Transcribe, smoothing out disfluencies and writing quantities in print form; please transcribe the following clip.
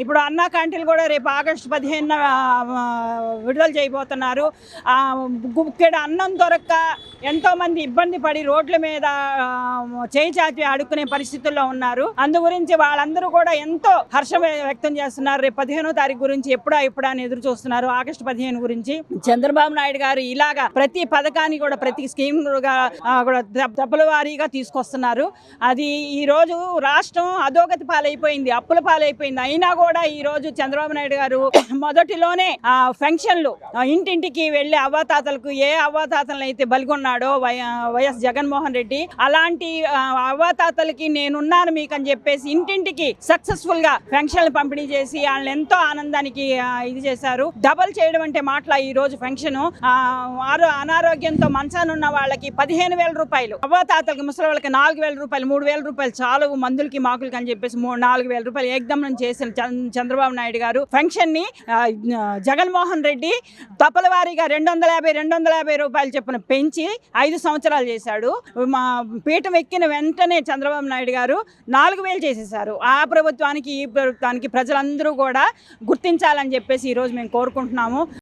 ఇప్పుడు అన్నా క్యాంటీన్లు కూడా రేపు ఆగస్టు 15న విడుదల చేయబోతున్నారు. గుక్కెడు అన్నం దొరక్క ఎంతోమంది ఇబ్బంది పడి రోడ్ల మీద చేయి చాచి అడుక్కునే పరిస్థితుల్లో ఉన్నారు. అందు గురించి వాళ్ళందరూ కూడా ఎంతో హర్షం వ్యక్తం చేస్తున్నారు. రేపు 15వ తారీఖు గురించి ఎప్పుడా అని ఎదురు చూస్తున్నారు. ఆగస్టు 15 గురించి చంద్రబాబు నాయుడు గారు ఇలాగా ప్రతి పథకాన్ని కూడా ప్రతి స్కీమ్ కూడా దెబ్బల వారీగా తీసుకొస్తున్నారు. అది ఈ రోజు రాష్ట్రం అధోగతి పాలైపోయింది, అప్పుల పాలైపోయింది. అయినా కూడా ఈ రోజు చంద్రబాబు నాయుడు గారు మొదటిలోనే ఫంక్షన్లు ఇంటింటికి వెళ్లి అవ్వాతాతలకు ఏ అవ్వాతాతలను అయితే బలిగొన్నాడో వైఎస్ జగన్మోహన్ రెడ్డి, అలాంటి అవ్వాతాతలకి నేనున్నాను మీకు అని చెప్పేసి ఇంటింటికి సక్సెస్ఫుల్ గా ఫంక్షన్లు పంపిణీ చేసి వాళ్ళని ఎంతో ఆనందానికి ఇది చేశారు. డబల్ చేయడం అంటే మాటల ఈ రోజు ఫంక్షన్ అనారోగ్యంతో మంచానున్న వాళ్ళకి 15,000 రూపాయలు, అవ్వాతాతలకి ముసలి వాళ్ళకి 4,000 రూపాయలు, 3,000 రూపాయలు చాలు మందులకి మాకులకి అని చెప్పేసి 4,000 రూపాయలు ఏకదం చేసిన చంద్రబాబు నాయుడు గారు ఫంక్షన్ ని జగన్మోహన్ రెడ్డి తప్పల వారీగా 250 రూపాయలు చొప్పున పెంచి 5 సంవత్సరాలు చేశాడు. మా పీఠం ఎక్కిన వెంటనే చంద్రబాబు నాయుడు గారు 4,000 చేసేశారు. ఆ ప్రభుత్వానికి ఈ ప్రభుత్వానికి ప్రజలందరూ కూడా గుర్తించాలని చెప్పేసి ఈరోజు మేము కోరుకుంటున్నాము.